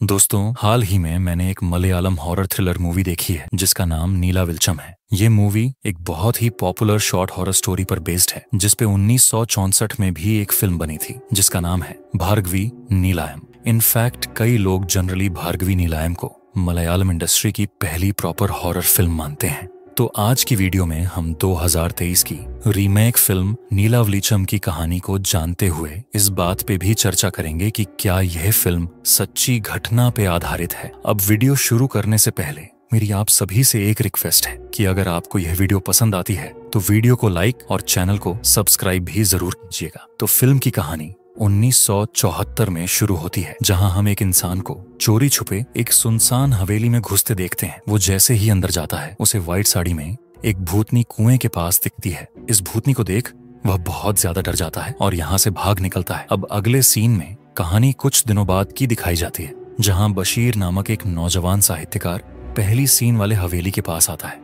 दोस्तों, हाल ही में मैंने एक मलयालम हॉरर थ्रिलर मूवी देखी है जिसका नाम नीला विल्चम है। ये मूवी एक बहुत ही पॉपुलर शॉर्ट हॉरर स्टोरी पर बेस्ड है जिसपे 1964 में भी एक फिल्म बनी थी जिसका नाम है भार्गवी नीलायम। इनफैक्ट कई लोग जनरली भार्गवी नीलायम को मलयालम इंडस्ट्री की पहली प्रॉपर हॉरर फिल्म मानते हैं। तो आज की वीडियो में हम 2023 की रीमेक फिल्म नीला विल्चम की कहानी को जानते हुए इस बात पे भी चर्चा करेंगे कि क्या यह फिल्म सच्ची घटना पे आधारित है। अब वीडियो शुरू करने से पहले मेरी आप सभी से एक रिक्वेस्ट है कि अगर आपको यह वीडियो पसंद आती है तो वीडियो को लाइक और चैनल को सब्सक्राइब भी जरूर कीजिएगा। तो फिल्म की कहानी 1974 में शुरू होती है, जहां हम एक इंसान को चोरी छुपे एक सुनसान हवेली में घुसते देखते हैं। वो जैसे ही अंदर जाता है उसे व्हाइट साड़ी में एक भूतनी कुएं के पास दिखती है। इस भूतनी को देख वह बहुत ज्यादा डर जाता है और यहाँ से भाग निकलता है। अब अगले सीन में कहानी कुछ दिनों बाद की दिखाई जाती है, जहाँ बशीर नामक एक नौजवान साहित्यकार पहली सीन वाले हवेली के पास आता है।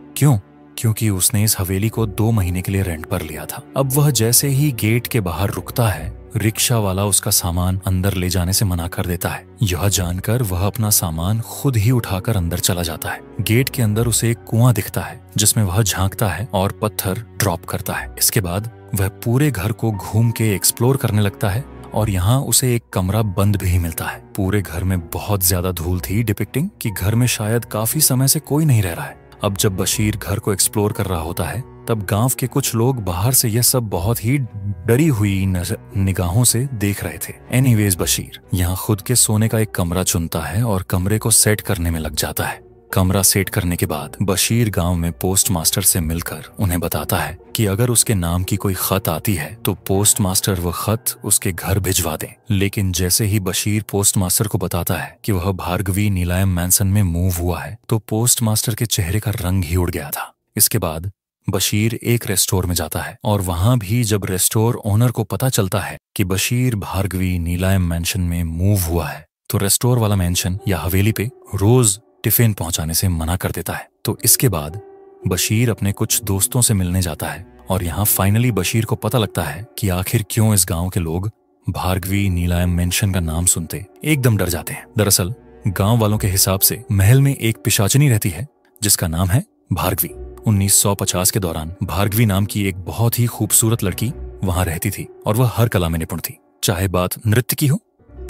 क्योंकि उसने इस हवेली को 2 महीने के लिए रेंट पर लिया था। अब वह जैसे ही गेट के बाहर रुकता है, रिक्शा वाला उसका सामान अंदर ले जाने से मना कर देता है। यह जानकर वह अपना सामान खुद ही उठाकर अंदर चला जाता है। गेट के अंदर उसे एक कुआं दिखता है जिसमें वह झांकता है और पत्थर ड्रॉप करता है। इसके बाद वह पूरे घर को घूम के एक्सप्लोर करने लगता है और यहाँ उसे एक कमरा बंद भी मिलता है। पूरे घर में बहुत ज्यादा धूल थी, डिपिक्टिंग कि घर में शायद काफी समय से कोई नहीं रह रहा है। अब जब बशीर घर को एक्सप्लोर कर रहा होता है तब गांव के कुछ लोग बाहर से यह सब बहुत ही डरी हुई निगाहों से देख रहे थे। एनीवेज बशीर यहाँ खुद के सोने का एक कमरा चुनता है और कमरे को सेट करने में लग जाता है। कमरा सेट करने के बाद बशीर गांव में पोस्ट मास्टर से मिलकर उन्हें बताता है कि अगर उसके नाम की कोई खत आती है तो पोस्ट मास्टर वह खत उसके घर भिजवा दे। लेकिन जैसे ही बशीर पोस्ट मास्टर को बताता है कि वह भार्गवी नीलायम मैंसन में मूव हुआ है तो पोस्ट मास्टर के चेहरे का रंग ही उड़ गया था। इसके बाद बशीर एक रेस्टोर में जाता है और वहां भी जब रेस्टोर ओनर को पता चलता है कि बशीर भार्गवी नीलायम मैंशन में मूव हुआ है तो रेस्टोर वाला मैंशन या हवेली पे रोज टिफिन पहुंचाने से मना कर देता है। तो इसके बाद बशीर अपने कुछ दोस्तों से मिलने जाता है और यहाँ फाइनली बशीर को पता लगता है कि आखिर क्यों इस गांव के लोग भार्गवी नीलायम मैंशन का नाम सुनते एकदम डर जाते हैं। दरअसल गांव वालों के हिसाब से महल में एक पिशाचिनी रहती है जिसका नाम है भार्गवी। 1950 के दौरान भार्गवी नाम की एक बहुत ही खूबसूरत लड़की वहां रहती थी और वह हर कला में निपुण थी, चाहे बात नृत्य की हो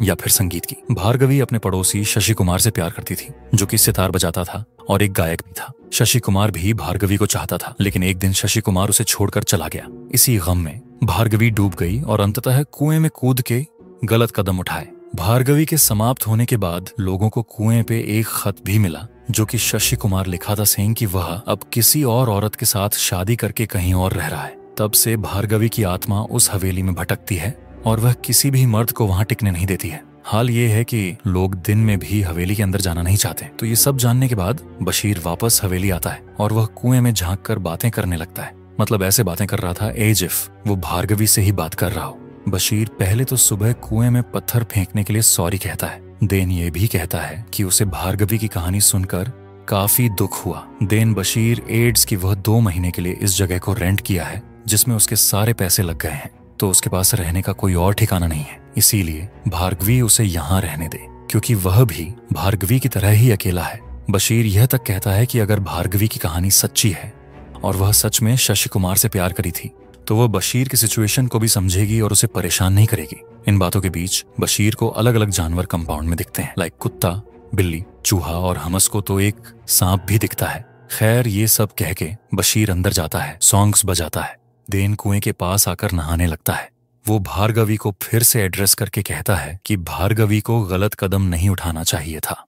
या फिर संगीत की। भार्गवी अपने पड़ोसी शशि कुमार से प्यार करती थी जो कि सितार बजाता था और एक गायक भी था। शशि कुमार भी भार्गवी को चाहता था, लेकिन एक दिन शशि कुमार उसे छोड़कर चला गया। इसी गम में भार्गवी डूब गई और अंततः कुएं में कूद के गलत कदम उठाए। भार्गवी के समाप्त होने के बाद लोगों को कुएं पे एक खत भी मिला जो कि शशि कुमार लिखा था, सेइंग कि वह अब किसी और औरत के साथ शादी करके कहीं और रह रहा है। तब से भार्गवी की आत्मा उस हवेली में भटकती है और वह किसी भी मर्द को वहां टिकने नहीं देती है। हाल ये है कि लोग दिन में भी हवेली के अंदर जाना नहीं चाहते। तो ये सब जानने के बाद बशीर वापस हवेली आता है और वह कुएं में झांक कर बातें करने लगता है। मतलब ऐसे बातें कर रहा था एज इफ वो भार्गवी से ही बात कर रहा हो। बशीर पहले तो सुबह कुएं में पत्थर फेंकने के लिए सॉरी कहता है। देन ये भी कहता है कि उसे भार्गवी की कहानी सुनकर काफी दुख हुआ। देन बशीर एड्स की वह 2 महीने के लिए इस जगह को रेंट किया है जिसमें उसके सारे पैसे लग गए हैं, तो उसके पास रहने का कोई और ठिकाना नहीं है। इसीलिए भार्गवी उसे यहाँ रहने दे, क्योंकि वह भी भार्गवी की तरह ही अकेला है। बशीर यह तक कहता है कि अगर भार्गवी की कहानी सच्ची है और वह सच में शशि कुमार से प्यार करी थी तो वह बशीर की सिचुएशन को भी समझेगी और उसे परेशान नहीं करेगी। इन बातों के बीच बशीर को अलग अलग जानवर कंपाउंड में दिखते हैं, लाइक कुत्ता, बिल्ली, चूहा और हमस को तो एक सांप भी दिखता है। खैर ये सब कह के बशीर अंदर जाता है, सॉन्ग्स बजाता है, देन कुएं के पास आकर नहाने लगता है। वो भार्गवी को फिर से एड्रेस करके कहता है कि भार्गवी को गलत कदम नहीं उठाना चाहिए था,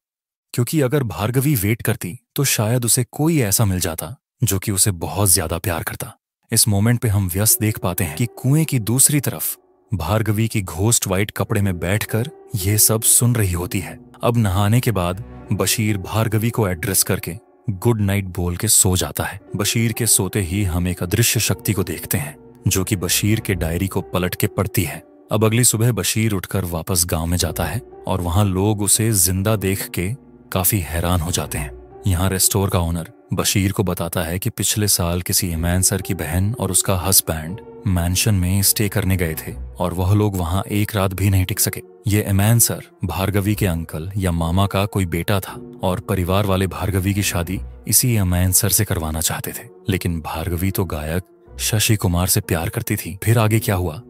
क्योंकि अगर भार्गवी वेट करती तो शायद उसे कोई ऐसा मिल जाता जो कि उसे बहुत ज्यादा प्यार करता। इस मोमेंट पे हम व्यस्त देख पाते हैं कि कुएं की दूसरी तरफ भार्गवी की घोस्ट वाइट कपड़े में बैठकर ये सब सुन रही होती है। अब नहाने के बाद बशीर भार्गवी को एड्रेस करके गुड नाइट बोल के सो जाता है। बशीर के सोते ही हम एक अदृश्य शक्ति को देखते हैं जो कि बशीर के डायरी को पलट के पढ़ती है। अब अगली सुबह बशीर उठकर वापस गांव में जाता है और वहां लोग उसे जिंदा देख के काफी हैरान हो जाते हैं। यहाँ रेस्टोर का ओनर बशीर को बताता है कि पिछले साल किसी इमैन सर की बहन और उसका हस्बैंड मैंशन में स्टे करने गए थे और वह लोग वहां एक रात भी नहीं टिक सके। ये एमैन सर भार्गवी के अंकल या मामा का कोई बेटा था और परिवार वाले भार्गवी की शादी इसी एमैन सर से करवाना चाहते थे। लेकिन भार्गवी तो गायक शशि कुमार से प्यार करती थी। फिर आगे क्या हुआ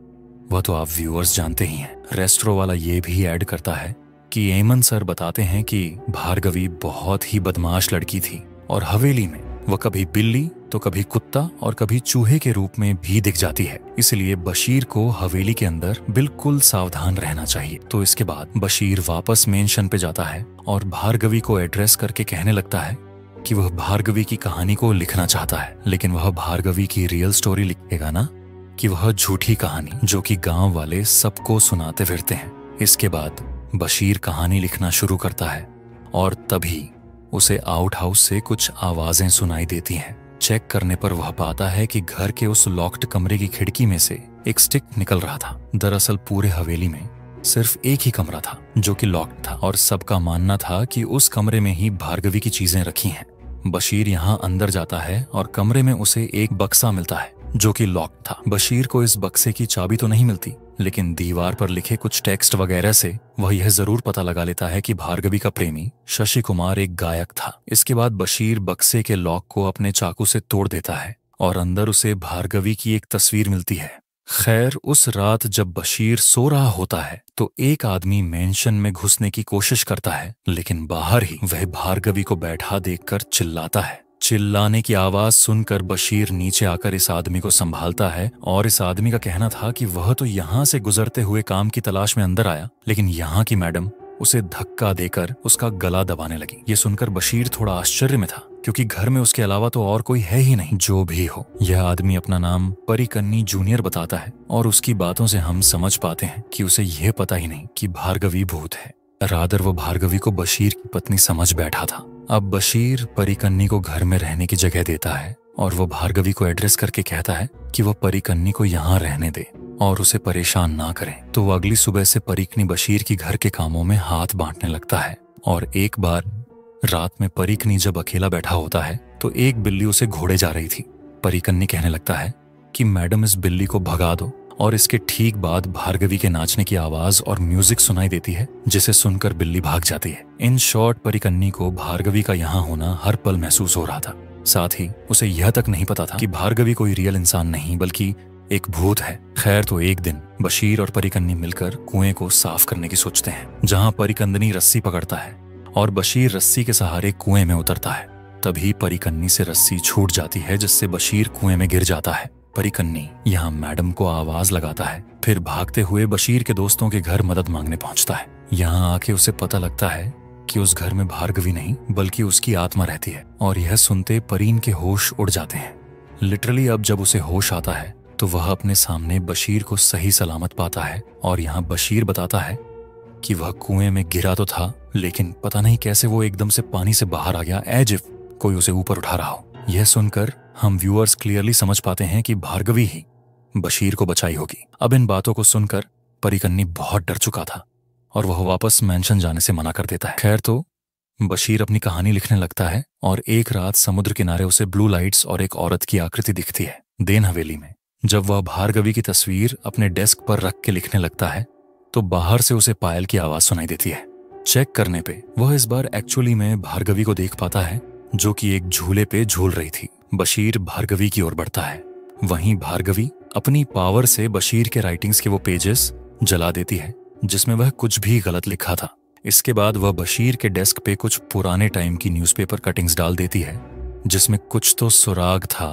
वह तो आप व्यूअर्स जानते ही हैं। रेस्ट्रो वाला ये भी ऐड करता है कि एमन सर बताते हैं कि भार्गवी बहुत ही बदमाश लड़की थी और हवेली में वह कभी बिल्ली तो कभी कुत्ता और कभी चूहे के रूप में भी दिख जाती है। इसलिए बशीर को हवेली के अंदर बिल्कुल सावधान रहना चाहिए। तो इसके बाद बशीर वापस मेंशन पे जाता है और भार्गवी को एड्रेस करके कहने लगता है कि वह भार्गवी की कहानी को लिखना चाहता है, लेकिन वह भार्गवी की रियल स्टोरी लिखेगा ना कि वह झूठी कहानी जो कि गांव वाले सबको सुनाते फिरते हैं। इसके बाद बशीर कहानी लिखना शुरू करता है और तभी उसे आउट हाउस से कुछ आवाजें सुनाई देती हैं। चेक करने पर वह पाता है कि घर के उस लॉक्ड कमरे की खिड़की में से एक स्टिक निकल रहा था। दरअसल पूरे हवेली में सिर्फ एक ही कमरा था जो कि लॉक्ड था और सबका मानना था कि उस कमरे में ही भार्गवी की चीजें रखी हैं। बशीर यहाँ अंदर जाता है और कमरे में उसे एक बक्सा मिलता है जो कि लॉक था। बशीर को इस बक्से की चाबी तो नहीं मिलती, लेकिन दीवार पर लिखे कुछ टेक्स्ट वगैरह से वह यह जरूर पता लगा लेता है कि भार्गवी का प्रेमी शशि कुमार एक गायक था। इसके बाद बशीर बक्से के लॉक को अपने चाकू से तोड़ देता है और अंदर उसे भार्गवी की एक तस्वीर मिलती है। खैर, उस रात जब बशीर सो रहा होता है तो एक आदमी मेंशन में घुसने की कोशिश करता है, लेकिन बाहर ही वह भार्गवी को बैठा देखकर चिल्लाता है। चिल्लाने की आवाज सुनकर बशीर नीचे आकर इस आदमी को संभालता है और इस आदमी का कहना था कि वह तो यहाँ से गुजरते हुए काम की तलाश में अंदर आया, लेकिन यहाँ की मैडम उसे धक्का देकर उसका गला दबाने लगी। ये सुनकर बशीर थोड़ा आश्चर्य में था क्योंकि घर में उसके अलावा तो और कोई है ही नहीं। जो भी हो, यह आदमी अपना नाम परिकन्नी जूनियर बताता है और उसकी बातों से हम समझ पाते हैं कि उसे यह पता ही नहीं कि भार्गवी भूत है। रादर वो भार्गवी को बशीर की पत्नी समझ बैठा था। अब बशीर परिकन्नी को घर में रहने की जगह देता है और वो भार्गवी को एड्रेस करके कहता है कि वो परिकन्नी को यहाँ रहने दे और उसे परेशान ना करें। तो वो अगली सुबह से परिकनी बशीर की घर के कामों में हाथ बांटने लगता है। और एक बार रात में परिकनी जब अकेला बैठा होता है तो एक बिल्ली उसे घोड़े जा रही थी। परिकन्नी कहने लगता है कि मैडम इस बिल्ली को भगा दो और इसके ठीक बाद भार्गवी के नाचने की आवाज और म्यूजिक सुनाई देती है, जिसे सुनकर बिल्ली भाग जाती है। इन शॉर्ट, परिकन्नी को भार्गवी का यहाँ होना हर पल महसूस हो रहा था। साथ ही उसे यह तक नहीं पता था कि भार्गवी कोई रियल इंसान नहीं बल्कि एक भूत है। खैर, तो एक दिन बशीर और परिकन्नी मिलकर कुएं को साफ करने की सोचते हैं, जहाँ परिकन्नी रस्सी पकड़ता है और बशीर रस्सी के सहारे कुएं में उतरता है। तभी परिकन्नी से रस्सी छूट जाती है, जिससे बशीर कुएं में गिर जाता है। परिकन्नी यहाँ मैडम को आवाज लगाता है, फिर भागते हुए बशीर के दोस्तों के घर मदद मांगने पहुंचता है। यहाँ आके उसे पता लगता है कि उस घर में भार्गवी नहीं बल्कि उसकी आत्मा रहती है और यह सुनते परीन के होश उड़ जाते हैं। लिटरली अब जब उसे होश आता है तो वह अपने सामने बशीर को सही सलामत पाता है और यहाँ बशीर बताता है कि वह कुएं में गिरा तो था, लेकिन पता नहीं कैसे वो एकदम से पानी से बाहर आ गया, एज इफ कोई उसे ऊपर उठा रहा हो। यह सुनकर हम व्यूअर्स क्लियरली समझ पाते हैं कि भार्गवी ही बशीर को बचाई होगी। अब इन बातों को सुनकर परिकन्नी बहुत डर चुका था और वह वापस मेंशन जाने से मना कर देता है। खैर, तो बशीर अपनी कहानी लिखने लगता है और एक रात समुद्र किनारे उसे ब्लू लाइट्स और एक औरत की आकृति दिखती है देन हवेली में। जब वह भार्गवी की तस्वीर अपने डेस्क पर रख के लिखने लगता है तो बाहर से उसे पायल की आवाज सुनाई देती है। चेक करने पे वह इस बार एक्चुअली में भार्गवी को देख पाता है, जो कि एक झूले पे झूल रही थी। बशीर भार्गवी की ओर बढ़ता है, वहीं भार्गवी अपनी पावर से बशीर के राइटिंग्स के वो पेजेस जला देती है जिसमें वह कुछ भी गलत लिखा था। इसके बाद वह बशीर के डेस्क पे कुछ पुराने टाइम की न्यूज़पेपर कटिंग्स डाल देती है जिसमें कुछ तो सुराग था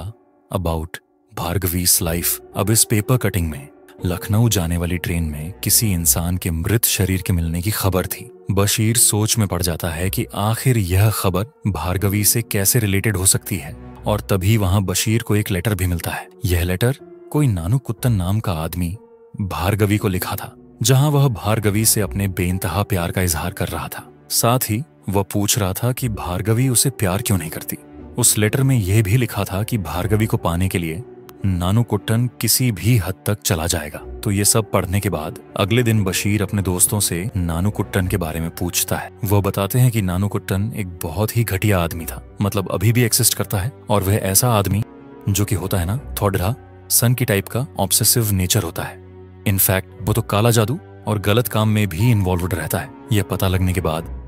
अबाउट भार्गवी's लाइफ। अब इस पेपर कटिंग में लखनऊ जाने वाली ट्रेन में किसी इंसान के मृत शरीर के मिलने की खबर थी। बशीर सोच में पड़ जाता है कि आखिर यह खबर भार्गवी से कैसे रिलेटेड हो सकती है और तभी वहां बशीर को एक लेटर भी मिलता है। यह लेटर कोई नानू कुत्तन नाम का आदमी भार्गवी को लिखा था, जहां वह भार्गवी से अपने बेइंतहा प्यार का इजहार कर रहा था। साथ ही वह पूछ रहा था कि भार्गवी उसे प्यार क्यों नहीं करती। उस लेटर में यह भी लिखा था कि भार्गवी को पाने के लिए नानू कुट्टन किसी भी हद तक चला जाएगा। तो ये सब पढ़ने के बाद अगले दिन बशीर अपने दोस्तों से नानू कुट्टन के बारे में पूछता है। वो बताते हैं कि नानू कुट्टन एक बहुत ही घटिया आदमी था, मतलब अभी भी एक्सिस्ट करता है, और वह ऐसा आदमी जो कि होता है ना थोड़ा सन की टाइप का ऑब्सेसिव नेचर होता है। इनफैक्ट वो तो काला जादू और गलत काम में भी इन्वॉल्वड रहता है। यह पता लगने के बाद